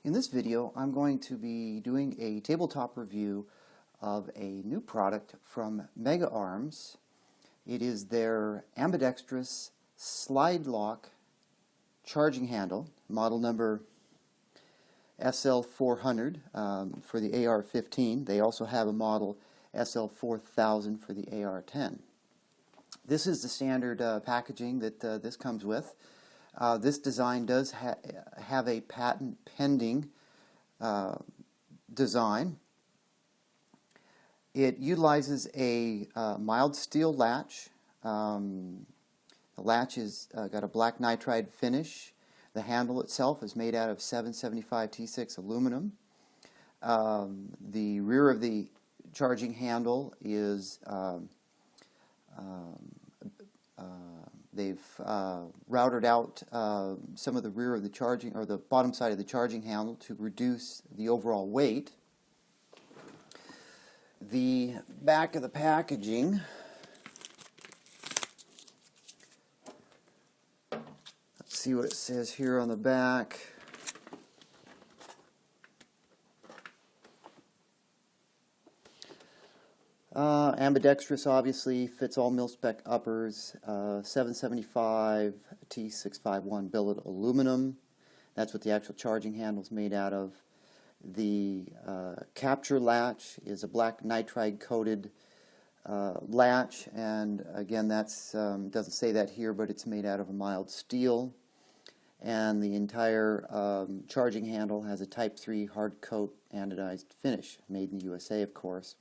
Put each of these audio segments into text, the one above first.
In this video, I'm going to be doing a tabletop review of a new product from Mega Arms. It is their Ambidextrous slide lock charging handle, model number SL400 for the AR15. They also have a model SL4000 for the AR10. This is the standard packaging that this comes with. This design does have a patent pending design. It utilizes a mild steel latch. The latch has got a black nitride finish. The handle itself is made out of 775 T6 aluminum. The rear of the charging handle is they've routed out some of the rear of the charging, or the bottom side of the charging handle, to reduce the overall weight. The back of the packaging, let's see what it says here on the back. Ambidextrous obviously fits all mil-spec uppers, 775 T651 billet aluminum. That's what the actual charging handle is made out of. The capture latch is a black nitride coated latch, and again that's doesn't say that here, but it's made out of a mild steel. And the entire charging handle has a Type 3 hard coat anodized finish, made in the USA, of course.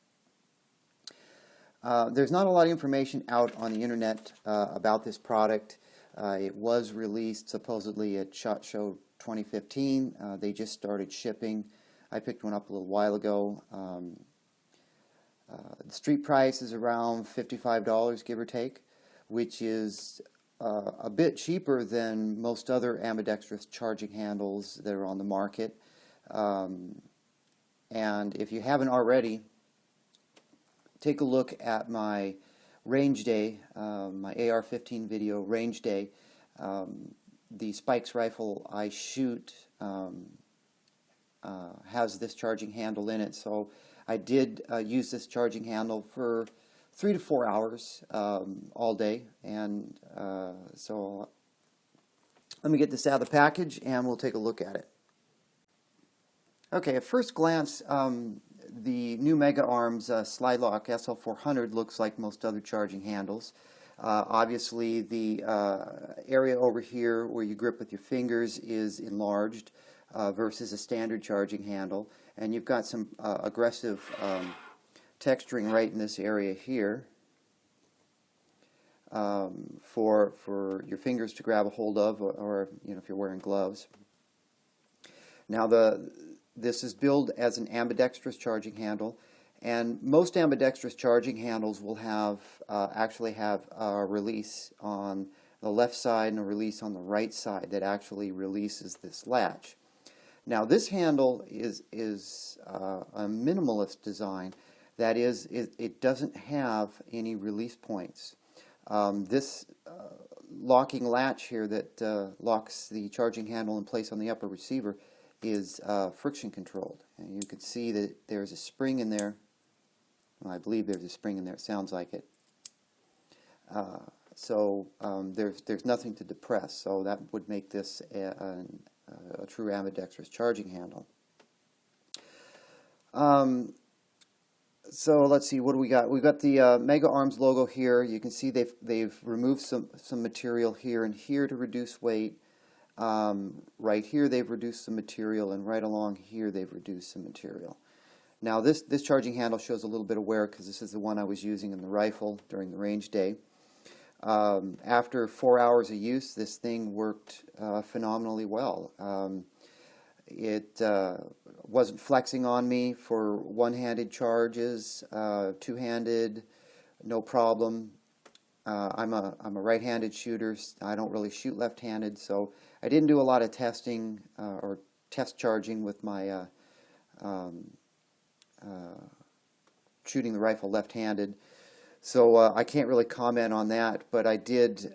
There's not a lot of information out on the internet about this product. It was released supposedly at SHOT Show 2015. They just started shipping. I picked one up a little while ago. The street price is around $55, give or take, which is a bit cheaper than most other ambidextrous charging handles that are on the market. And if you haven't already, take a look at my range day, my AR15 video range day. The Spikes rifle I shoot has this charging handle in it, so I did use this charging handle for 3 to 4 hours all day. And so let me get this out of the package and we'll take a look at it. Okay, at first glance, the new Mega Arms slide lock SL400 looks like most other charging handles. Obviously the area over here where you grip with your fingers is enlarged versus a standard charging handle, and you've got some aggressive texturing right in this area here for your fingers to grab a hold of, or you know, if you're wearing gloves. Now this is billed as an ambidextrous charging handle, and most ambidextrous charging handles will have actually have a release on the left side and a release on the right side that actually releases this latch. Now this handle is a minimalist design. That is, it doesn't have any release points. This locking latch here that locks the charging handle in place on the upper receiver is friction controlled, and you can see that there's a spring in there. Well, I believe there's a spring in there. It sounds like it. There's nothing to depress, so that would make this a true ambidextrous charging handle. So let's see, what do we got? We've got the Mega Arms logo here. You can see they've removed some material here and here to reduce weight. Right here they've reduced some material, and right along here they've reduced some material. Now this charging handle shows a little bit of wear because this is the one I was using in the rifle during the range day. After 4 hours of use, this thing worked phenomenally well. It wasn't flexing on me for one-handed charges, two-handed, no problem. I'm a right-handed shooter. I don't really shoot left-handed, so I didn't do a lot of testing or test charging with my shooting the rifle left-handed. So I can't really comment on that, but I did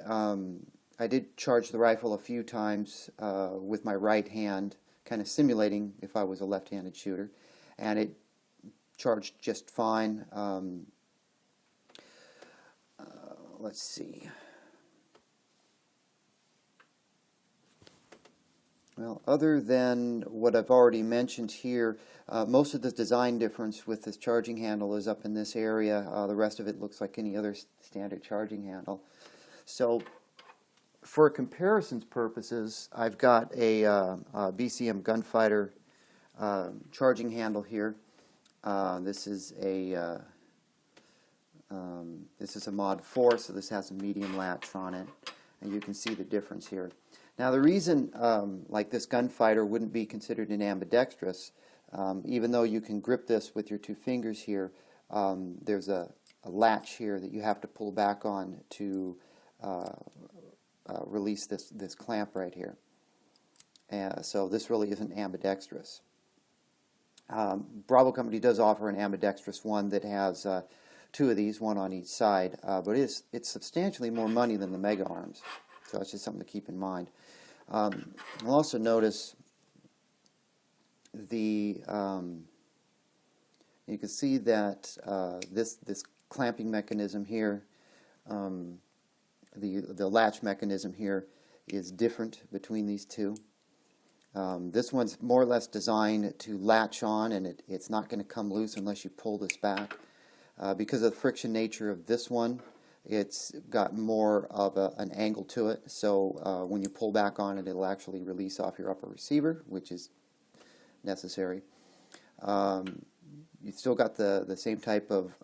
charge the rifle a few times with my right hand, kind of simulating if I was a left-handed shooter, and it charged just fine. Let's see. Well, other than what I've already mentioned here, most of the design difference with this charging handle is up in this area. The rest of it looks like any other standard charging handle. So for comparisons purposes, I've got a BCM Gunfighter charging handle here. This is a mod 4, so this has a medium latch on it, and you can see the difference here. Now the reason like this Gunfighter wouldn't be considered an ambidextrous, even though you can grip this with your 2 fingers here, there's a latch here that you have to pull back on to release this clamp right here. So this really isn't ambidextrous. Bravo Company does offer an ambidextrous one that has 2 of these, one on each side, but it's substantially more money than the Mega Arms. So that's just something to keep in mind. You'll also notice you can see that this clamping mechanism here, the latch mechanism here, is different between these 2. This one's more or less designed to latch on, and it's not going to come loose unless you pull this back. Because of the friction nature of this one, it's got more of an angle to it, so when you pull back on it, it'll actually release off your upper receiver, which is necessary. You've still got the same type of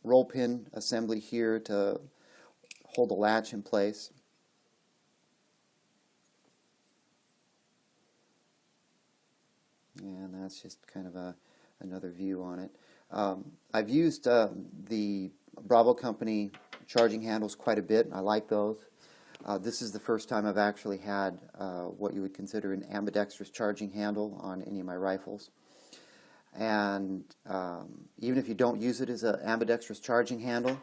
roll pin assembly here to hold the latch in place. And that's just kind of another view on it. I've used the Bravo Company charging handles quite a bit. I like those. This is the first time I've actually had what you would consider an ambidextrous charging handle on any of my rifles. And even if you don't use it as an ambidextrous charging handle,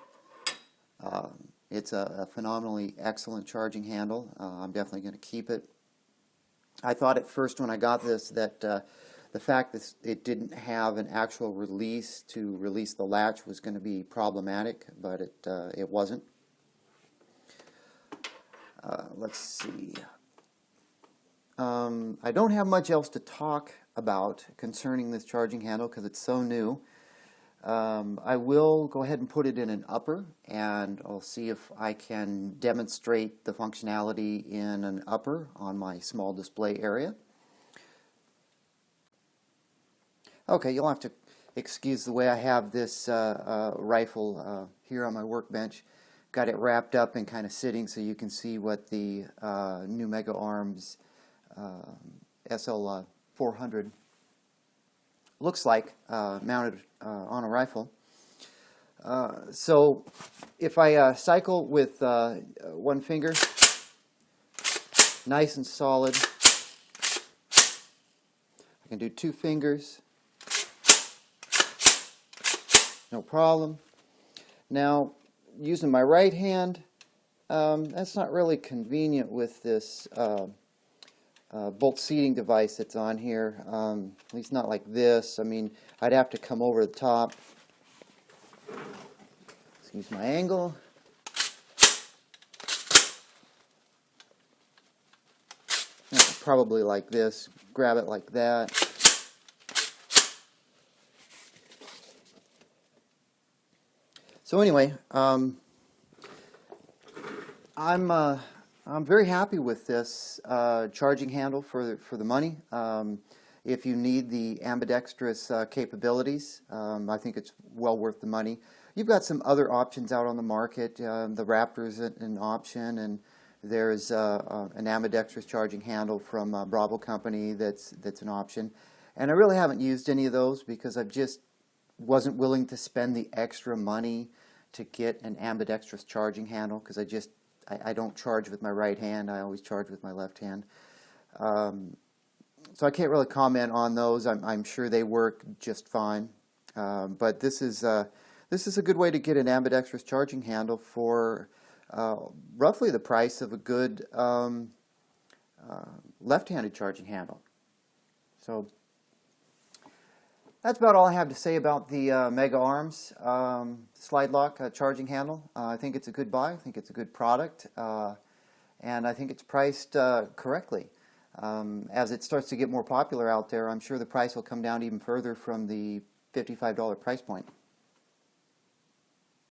it's a phenomenally excellent charging handle. I'm definitely going to keep it. I thought at first when I got this that the fact that it didn't have an actual release to release the latch was going to be problematic, but it wasn't. Let's see. I don't have much else to talk about concerning this charging handle because it's so new. I will go ahead and put it in an upper, and I'll see if I can demonstrate the functionality in an upper on my small display area. Okay, you'll have to excuse the way I have this rifle here on my workbench. Got it wrapped up and kind of sitting so you can see what the new Mega Arms SL400 looks like mounted on a rifle. So if I cycle with 1 finger, nice and solid. I can do 2 fingers. No problem. Now, using my right hand, that's not really convenient with this bolt seating device that's on here. At least not like this. I mean, I'd have to come over the top. Excuse my angle. Probably like this. Grab it like that. So anyway, I'm very happy with this charging handle for the money. If you need the ambidextrous capabilities, I think it's well worth the money. You've got some other options out on the market. The Raptor is an option, and there's an ambidextrous charging handle from Bravo Company that's an option. And I really haven't used any of those because I've just wasn't willing to spend the extra money to get an ambidextrous charging handle because I don't charge with my right hand. I always charge with my left hand. So I can't really comment on those. I'm sure they work just fine. But this is a good way to get an ambidextrous charging handle for roughly the price of a good left-handed charging handle. So that's about all I have to say about the Mega Arms slide lock charging handle. I think it's a good buy. I think it's a good product, and I think it's priced correctly. As it starts to get more popular out there, I'm sure the price will come down even further from the $55 price point.